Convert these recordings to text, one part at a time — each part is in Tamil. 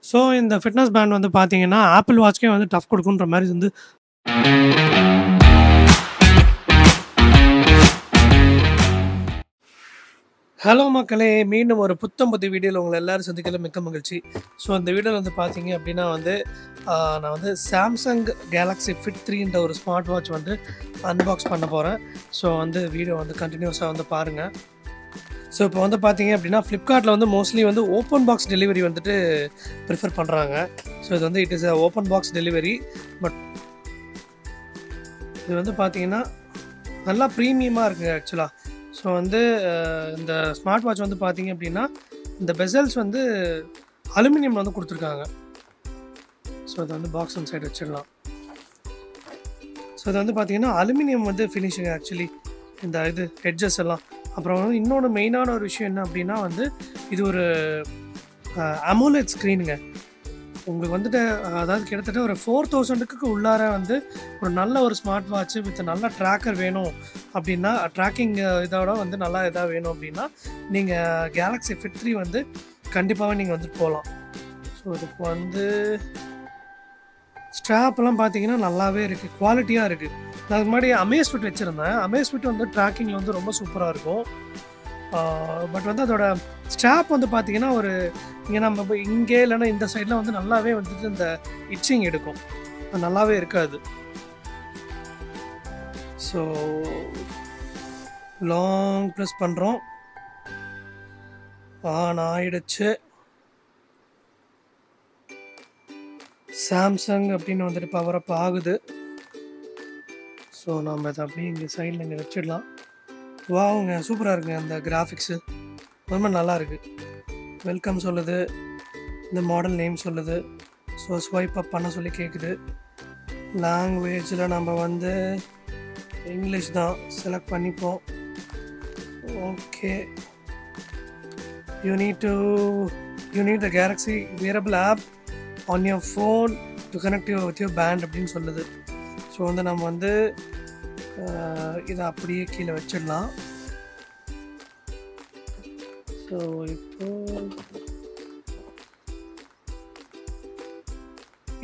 ஸோ இந்த ஃபிட்னஸ் பேண்ட் வந்து பார்த்தீங்கன்னா, ஆப்பிள் வாட்ச்க்கே வந்து டஃப் குடுக்குன்ற மாரி வந்து ஹலோ மக்களே! மீண்டும் ஒரு புத்தம் புதிய வீடியோல உங்கள எல்லாரும் சந்திக்கிறதுல மிக்க மகிழ்ச்சி. ஸோ இந்த வீடியோல வந்து பார்த்தீங்க அப்டின்னா வந்து, நான் வந்து Samsung Galaxy Fit 3ன்ற ஒரு ஸ்மார்ட் வாட்ச் வந்து அன்பாக்ஸ் பண்ண போறேன். ஸோ வந்து வீடியோ வந்து கன்டினியூஸா வந்து பாருங்க. ஸோ இப்போ வந்து பார்த்தீங்க அப்டின்னா, Flipkartல வந்து மோஸ்ட்லி வந்து ஓப்பன் பாக்ஸ் டெலிவரி வந்துட்டு ப்ரிஃபர் பண்றாங்க. ஸோ இது வந்து it is a open box delivery. But இது வந்து பார்த்தீங்கன்னா, நல்லா ப்ரீமியமா இருக்குங்க ஆக்சுவலா. ஸோ வந்து இந்த ஸ்மார்ட் வாட்ச் வந்து பார்த்தீங்க அப்டின்னா, இந்த பெசல்ஸ் வந்து அலுமினியம்ல வந்து குடுத்துருக்காங்க. ஸோ இத வந்து பாக்ஸ் ஒன் சைடு வச்சிடலாம். ஸோ இது வந்து பார்த்தீங்கன்னா, அலுமினியம் வந்து ஃபினிஷிங் ஆக்சுவலி. இந்த இது எட்ஜஸ் எல்லாம். அப்புறம் வந்து இன்னொன்று மெயினான ஒரு விஷயம் என்ன அப்டின்னா வந்து, இது ஒரு AMOLED ஸ்க்ரீனுங்க. உங்களுக்கு வந்துட்டு அதாவது கிட்டத்தட்ட ஒரு 4000க்கு உள்ளார வந்து ஒரு நல்ல ஒரு ஸ்மார்ட் வாட்ச் வித் நல்ல ட்ராக்கர் வேணும் அப்படின்னா, ட்ராக்கிங் இதோட வந்து நல்லா எதாவது வேணும் அப்படின்னா, நீங்கள் Galaxy Fit 3 வந்து கண்டிப்பாகவே நீங்கள் வந்துட்டு போகலாம். ஸோ இதுக்கு வந்து ஸ்ட்ராப்லாம் பார்த்தீங்கன்னா நல்லாவே இருக்குது, குவாலிட்டியாக இருக்குது. நான் அதுக்கு முன்னாடி Amazfit வச்சுருந்தேன். Amazfit வந்து ட்ராக்கிங்கில் வந்து ரொம்ப சூப்பராக இருக்கும். பட் வந்து அதோட ஸ்ட்ராப் வந்து பார்த்தீங்கன்னா, ஒரு இங்கே நம்ம இங்கே இல்லைன்னா இந்த சைடில் வந்து நல்லாவே வந்துட்டு இந்த இட்சிங் எடுக்கும். அது நல்லாவே இருக்காது. ஸோ லாங் ப்ரெஸ் பண்ணுறோம். ஆன் ஆயிடுச்சு. சாம்சங் அப்படின்னு வந்துட்டு பவர் அப் ஆகுது. ஸோ நம்ம இதை அப்படியே இங்கே சைடில் இங்கே வச்சிடலாம். வாவுங்க, சூப்பராக இருக்குங்க அந்த கிராஃபிக்ஸு, ரொம்ப நல்லா இருக்குது. வெல்கம் சொல்லுது, இந்த மாடல் நேம் சொல்லுது. ஸோ ஸ்வைப் அப் பண்ண சொல்லி கேட்குது. லாங்குவேஜில் நம்ம வந்து இங்கிலீஷ் தான் செலக்ட் பண்ணிப்போம். Okay. You need the Galaxy wearable app on your phone to connect with your band அப்படின்னு சொல்லுது. ஸோ வந்து நம்ம வந்து இதை அப்படியே கீழே வச்சிடலாம். ஸோ இப்போ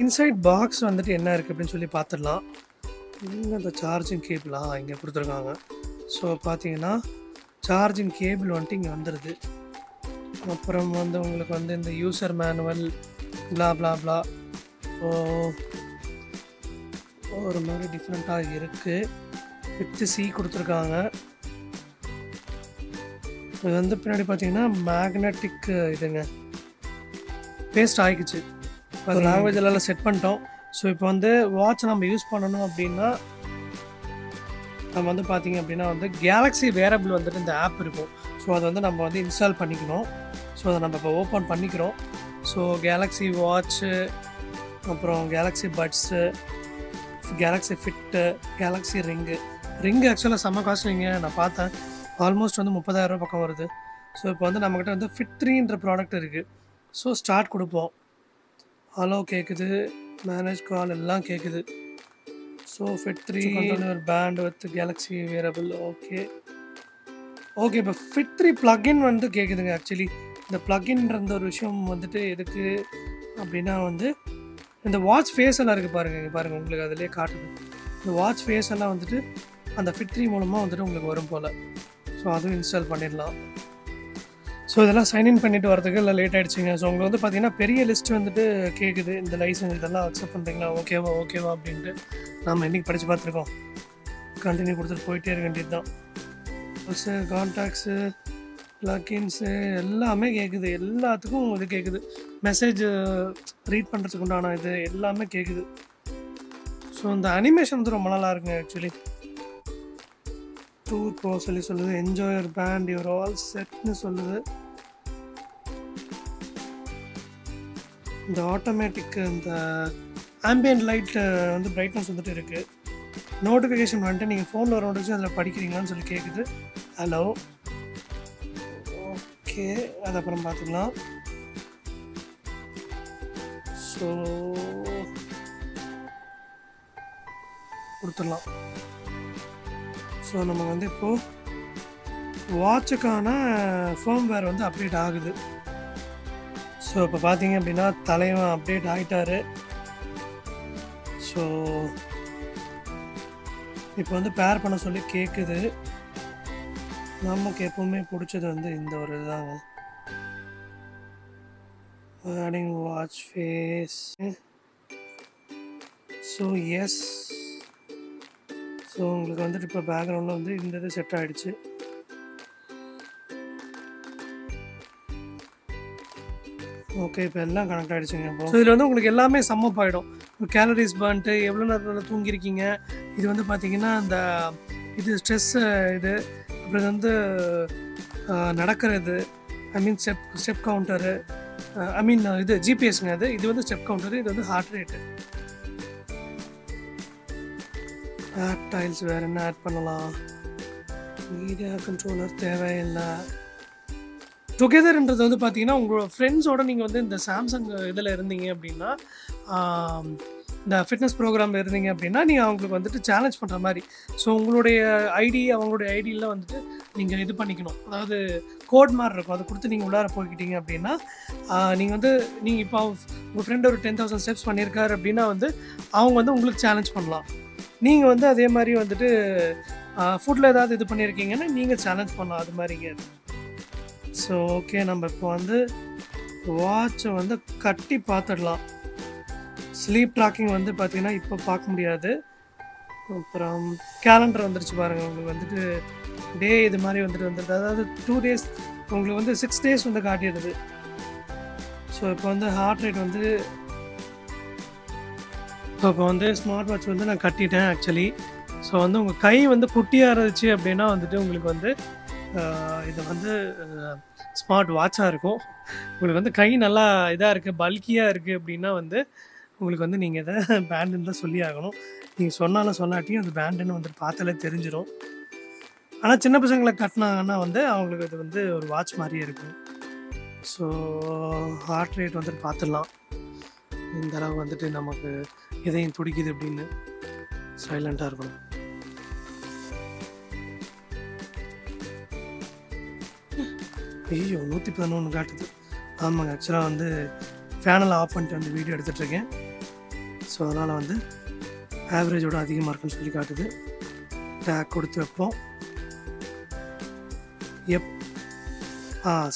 இன்சைட் பாக்ஸ் வந்துட்டு என்ன இருக்குது அப்படின்னு சொல்லி பார்த்துடலாம். இங்கே இந்த சார்ஜிங் கேபிளா இங்கே கொடுத்துருக்காங்க. ஸோ பார்த்தீங்கன்னா சார்ஜிங் கேபிள் வந்துட்டு இங்கே வந்துடுது. அப்புறம் வந்து உங்களுக்கு வந்து இந்த யூசர் மேனுவல் பிளா பிளா பிளா. ஸோ ஒரு மாதிரி டிஃப்ரெண்ட்டாக இருக்குது. வித் சி கொடுத்துருக்காங்க. இது வந்து பின்னாடி பார்த்தீங்கன்னா மேக்னெட்டிக் இதுங்க பேஸ்ட் ஆகிக்குச்சு. அது லாங்குவேஜ் எல்லாம் செட் பண்ணிட்டோம். ஸோ இப்போ வந்து வாட்ச் நம்ம யூஸ் பண்ணணும் அப்படின்னா, நம்ம வந்து பார்த்தீங்க அப்படின்னா வந்து Galaxy wearable வந்துட்டு இந்த ஆப் இருக்கும். ஸோ அதை வந்து நம்ம வந்து இன்ஸ்டால் பண்ணிக்கணும். ஸோ அதை நம்ம இப்போ ஓப்பன் பண்ணிக்கிறோம். ஸோ Galaxy வாட்ச்சு, அப்புறம் Galaxy buds, Galaxy fit, Galaxy ring ஆக்சுவலாக செம்ம காஸ்ட்லிங்க. நான் பார்த்தேன், ஆல்மோஸ்ட் வந்து 30,000 பக்கம் வருது. ஸோ இப்போ வந்து நம்மக்கிட்ட வந்து Fit 3ன்ற ப்ராடக்ட் இருக்குது. ஸோ ஸ்டார்ட் கொடுப்போம். ஹலோ கேட்குது, மேனேஜ் கால் எல்லாம் கேட்குது. So Fit 3 controller band with Galaxy wearable. Okay. இப்போ Fit 3 ப்ளக்இன் வந்து கேட்குதுங்க. ஆக்சுவலி இந்த ப்ளக்இன்ற ஒரு விஷயம் வந்துட்டு எதுக்கு அப்படின்னா வந்து, இந்த வாட்ச் ஃபேஸ் எல்லாம் இருக்குது பாருங்கள். இங்கே பாருங்கள், உங்களுக்கு அதிலே காட்டுது. இந்த வாட்ச் ஃபேஸ் எல்லாம் வந்துட்டு அந்த Fit 3 மூலமாக வந்துட்டு உங்களுக்கு வரும் போல். ஸோ அதுவும் இன்ஸ்டால் பண்ணிடலாம். ஸோ இதெல்லாம் சைன்இன் பண்ணிட்டு வரதுக்கு இல்லை லேட் ஆகிடுச்சிங்க. ஸோ உங்களுக்கு வந்து பார்த்தீங்கன்னா பெரிய லிஸ்ட் வந்துட்டு கேட்குது. இந்த லைசன்ஸ் இதெல்லாம் அக்செப்ட் பண்ணுறீங்களா, ஓகேவா அப்படின்ட்டு நம்ம இன்றைக்கி படித்து பார்த்துருக்கோம். கண்டினியூ கொடுத்துட்டு போயிட்டே இருக்க வேண்டியது தான். ப்ளஸ்ஸு கான்டாக்ட்ஸு ப்ளக்இன்ஸு எல்லாமே கேட்குது. எல்லாத்துக்கும் இது கேட்குது. மெசேஜ் ரீட் பண்ணுறதுக்கு உண்டான இது எல்லாமே கேட்குது. ஸோ இந்த அனிமேஷன் வந்து ரொம்ப நல்லா இருக்குங்க ஆக்சுவலி. டூர் போ சொல்லி சொல்லுது. என்ஜாய் யுவர் பேண்ட் யுவர் ஆல் செட்னு சொல்லுது. இந்த ஆட்டோமேட்டிக் இந்த ஆம்பியன்ட் லைட் வந்து பிரைட்னஸ் வந்துட்டு இருக்குது. நோட்டிஃபிகேஷன் வந்துட்டு நீங்கள் ஃபோனில் வர நோட்டிஃபிகேஷன் அதில் படிக்கிறீங்களான்னு சொல்லி கேட்குது. ஹலோ, ஓகே, அது அப்புறம் பார்த்துக்கலாம். ஸோ கொடுத்துடலாம். ஸோ நம்ம வந்து இப்போது வாட்சுக்கான ஃபர்ம்வேர் வந்து அப்டேட் ஆகுது. ஸோ இப்போ பார்த்தீங்க அப்படின்னா தலைவன் அப்டேட் ஆகிட்டாரு. ஸோ இப்போ வந்து பேர் பண்ண சொல்லி கேட்குது. நமக்கு எப்பவுமே பிடிச்சது வந்து இந்த ஒரு இதுதாங்க, adding watch face. So yes, so உங்களுக்கு வந்துட்டு இப்போ பேக்ரவுண்டில் வந்து இந்த இது செட் ஆகிடுச்சு. ஓகே, இப்போ எல்லாம் கனெக்ட் ஆகிடுச்சுங்க. இப்போ ஸோ இதில் வந்து உங்களுக்கு எல்லாமே சம்மப் ஆகிடும். கேலரிஸ் பர்ன்ட்டு, எவ்வளோ நேரத்தில் தூங்கியிருக்கீங்க, இது வந்து பார்த்தீங்கன்னா அந்த இது ஸ்ட்ரெஸ்ஸு, இது அப்புறம் வந்து நடக்கிறது, ஐ மீன் ஸ்டெப் கவுண்டரு, ஐ மீன் இது ஜிபிஎஸ்ங்க. இது வந்து ஸ்டெப் கவுண்டரு, இது வந்து ஹார்ட் ரேட்டு. ஆட் டைல்ஸ் வேறு என்ன ஆட் பண்ணலாம்? மீடியா கண்ட்ரோலர் தேவையில்லை. டுகெதர்ன்றது வந்து பார்த்தீங்கன்னா உங்களோட ஃப்ரெண்ட்ஸோடு நீங்கள் வந்து இந்த சாம்சங் இதில் இருந்தீங்க அப்படின்னா, இந்த ஃபிட்னஸ் ப்ரோக்ராமில் இருந்தீங்க அப்படின்னா நீங்கள் அவங்களுக்கு வந்துட்டு சேலஞ்ச் பண்ணுற மாதிரி. ஸோ உங்களுடைய ஐடி அவங்களுடைய ஐடியில் வந்துட்டு நீங்கள் இது பண்ணிக்கணும். அதாவது கோட் மாதிரி இருக்கும், அதை கொடுத்து நீங்கள் உள்ளார போய்கிட்டீங்க அப்படின்னா நீங்கள் வந்து நீங்கள் இப்போ உங்கள் ஃப்ரெண்டு ஒரு 10,000 ஸ்டெப்ஸ் பண்ணியிருக்காரு அப்படின்னா வந்து அவங்க வந்து உங்களுக்கு சேலஞ்ச் பண்ணலாம். நீங்கள் வந்து அதே மாதிரி வந்துட்டு ஃபுட்டில் ஏதாவது இது பண்ணியிருக்கீங்கன்னா நீங்கள் சேலஞ்ச் பண்ணலாம், அது மாதிரிங்க. ஸோ ஓகே, நம்ம இப்போ வந்து வாட்சை வந்து கட்டி பார்த்துடலாம். ஸ்லீப் ட்ராக்கிங் வந்து பார்த்தீங்கன்னா இப்போ பார்க்க முடியாது. அப்புறம் கேலண்டர் வந்துருச்சு பாருங்கள். உங்களுக்கு வந்துட்டு டே இது மாதிரி வந்துட்டு அதாவது 2 days உங்களுக்கு வந்து 6 days வந்து காட்டிடுது. ஸோ இப்போ வந்து ஹார்ட் ரேட் வந்து இப்போ வந்து ஸ்மார்ட் வாட்ச் வந்து நான் கட்டிட்டேன் ஆக்சுவலி. ஸோ வந்து உங்கள் கை வந்து குட்டியாக இருந்துச்சு அப்படின்னா வந்துட்டு உங்களுக்கு வந்து இது வந்து ஸ்மார்ட் வாட்சாக இருக்கும். உங்களுக்கு வந்து கை நல்லா இதாக இருக்குது, பல்கியாக இருக்குது அப்படின்னா வந்து உங்களுக்கு வந்து நீங்கள் இதை பேண்டுன்னு தான் சொல்லி ஆகணும். நீங்கள் சொன்னாலும் சொல்லாட்டியும் அது பேண்டுன்னு வந்துட்டு பார்த்தாலே தெரிஞ்சிடும். ஆனால் சின்ன பசங்களை கட்டினாங்கன்னா வந்து அவங்களுக்கு அது வந்து ஒரு வாட்ச் மாதிரியே இருக்கும். ஸோ ஹார்ட் ரேட் வந்துட்டு பார்த்துடலாம், இந்த அளவு வந்துட்டு நமக்கு இதயம் துடிக்குது அப்படின்னு. சைலண்ட்டாக இருக்கணும். ஐயோ 111 காட்டுது. ஆமாங்க, ஆக்சுவலாக வந்து ஃபேனெல்லாம் ஆஃப் பண்ணிட்டு வந்து வீடியோ எடுத்துகிட்ருக்கேன். ஸோ அதனால் வந்து ஆவரேஜோட அதிகமாக இருக்குன்னு சொல்லி காட்டுது. டேக் கொடுத்து வைப்போம்.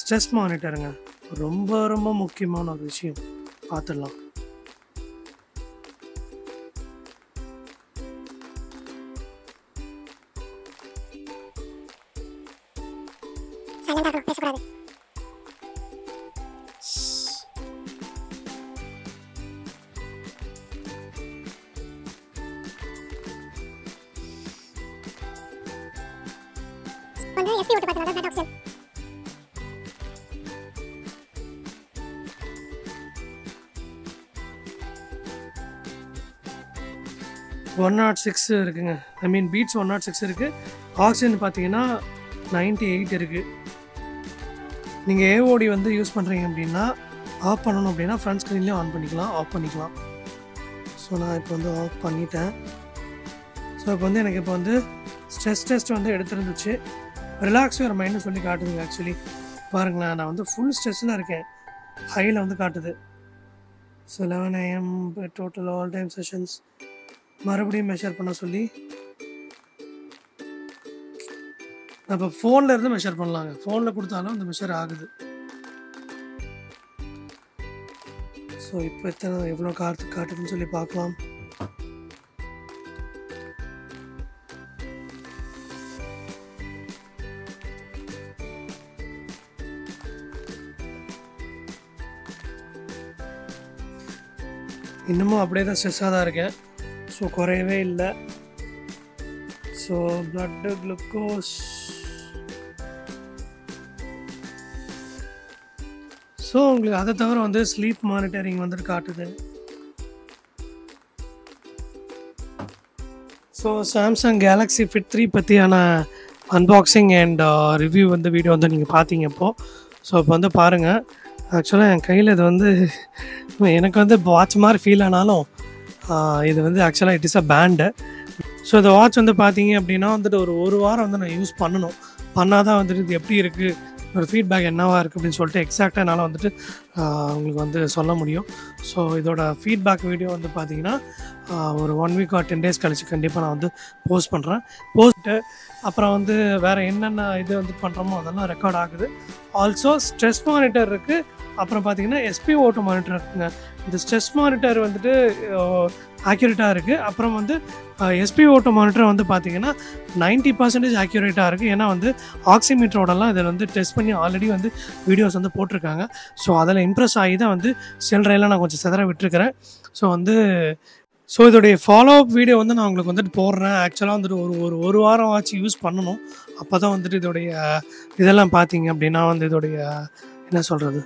ஸ்ட்ரெஸ் மானிட்டருங்க, ரொம்ப ரொம்ப முக்கியமான ஒரு விஷயம், பார்த்துடலாம். பேசக்கூடாது. வந்து எஸ்பி ஓட்டு பார்த்தா தான் ஆப்ஷன். ஒன் 106 இருக்குங்க. ஐ மீன் பீட்ஸ் 106 இருக்குது. ஆக்சிஜன் பார்த்தீங்கன்னா 98 இருக்குது. நீங்கள் ஏஓடி வந்து யூஸ் பண்ணுறீங்க அப்படின்னா ஆஃப் பண்ணணும் அப்படின்னா ஃப்ரண்ட் ஸ்க்ரீன்லேயும் ஆன் பண்ணிக்கலாம், ஆஃப் பண்ணிக்கலாம். ஸோ நான் இப்போ வந்து ஆஃப் பண்ணிட்டேன். ஸோ இப்போ வந்து எனக்கு இப்போ வந்து ஸ்ட்ரெஸ் டெஸ்ட் வந்து எடுத்துருந்துச்சு. ரிலாக்ஸ் யுவர் மைண்ட்னு சொல்லி காட்டுதுங்க. ஆக்சுவலி பாருங்களேன், நான் வந்து ஃபுல் ஸ்ட்ரெஸ்ஸில் இருக்கேன், ஹையில் வந்து காட்டுது. So 11 AM total all time sessions மறுபடியும் மெஷர் பண்ண சொல்லி நான் இப்போ ஃபோனில் இருந்து மெஷர் பண்ணலாங்க. ஃபோனில் கொடுத்தாலும் அந்த மெஷர் ஆகுது. ஸோ இப்போ எவ்வளோ காட்டுதுன்னு சொல்லி பார்க்கலாம். இன்னமும் அப்படியே தான் ஸ்ட்ரெஸ்ஸாக தான் இருக்கேன். ஸோ குறையவே இல்லை. ஸோ ப்ளட்டு குளுக்கோஸ், ஸோ உங்களுக்கு அதை தவிர வந்து ஸ்லீப் மானிட்டரிங் வந்துட்டு காட்டுது. ஸோ சாம்சங் கேலக்ஸி ஃபிட் 3 பற்றியான அன்பாக்சிங் அண்ட் ரிவ்யூ வந்து வீடியோ வந்து நீங்கள் பார்த்தீங்க இப்போது. ஸோ இப்போ வந்து பாருங்கள், ஆக்சுவலாக என் கையில் இது வந்து எனக்கு வந்து வாட்ச் மாதிரி ஃபீல் ஆனாலும் இது வந்து ஆக்சுவலாக it is a band. So இந்த வாட்ச் வந்து பார்த்தீங்க அப்படின்னா வந்துட்டு ஒரு வாரம் வந்து நான் யூஸ் பண்ணணும். பண்ணால் தான் வந்துட்டு இது எப்படி இருக்குது ஒரு ஃபீட்பேக் என்னவாக இருக்குது அப்படின்னு சொல்லிட்டு எக்ஸாக்டாக என்னால் வந்துட்டு உங்களுக்கு வந்து சொல்ல முடியும். ஸோ இதோட ஃபீட்பேக் வீடியோ வந்து பார்த்தீங்கன்னா ஒரு 1 வீக் ஆர் 10 days கழிச்சு கண்டிப்பாக நான் வந்து போஸ்ட் பண்ணுறேன். போஸ்ட்டு அப்புறம் வந்து வேறு என்னென்ன இது வந்து பண்ணுறோமோ அதெல்லாம் ரெக்கார்ட் ஆகுது. ஆல்சோ ஸ்ட்ரெஸ் மானிட்டர் இருக்குது. அப்புறம் பார்த்தீங்கன்னா SpO2 மானிட்டர் இருக்குங்க. இந்த ஸ்ட்ரெஸ் மானிட்டர் வந்துட்டு ஆக்யூரேட்டாக இருக்குது. அப்புறம் வந்து SpO2 மானிட்டர் வந்து பார்த்தீங்கன்னா 90% ஆக்யூரேட்டாக இருக்குது. ஏன்னா வந்து ஆக்சிமீட்டரோடலாம் இதில் வந்து டெஸ்ட் பண்ணி ஆல்ரெடி வந்து வீடியோஸ் வந்து போட்டிருக்காங்க. ஸோ அதில் இம்ப்ரெஸ் ஆகி தான் வந்து சில்லறையெல்லாம் நான் கொஞ்சம் சிதற விட்டுருக்கிறேன். ஸோ இதோடைய ஃபாலோ அப் வீடியோ வந்து நான் உங்களுக்கு வந்துட்டு போடுறேன். ஆக்சுவலாக வந்துட்டு ஒரு வாரம் ஆச்சு யூஸ் பண்ணணும். அப்போ தான் வந்துட்டு இதோடைய இதெல்லாம் பார்த்தீங்க அப்படின்னா வந்து இதோடைய என்ன சொல்கிறது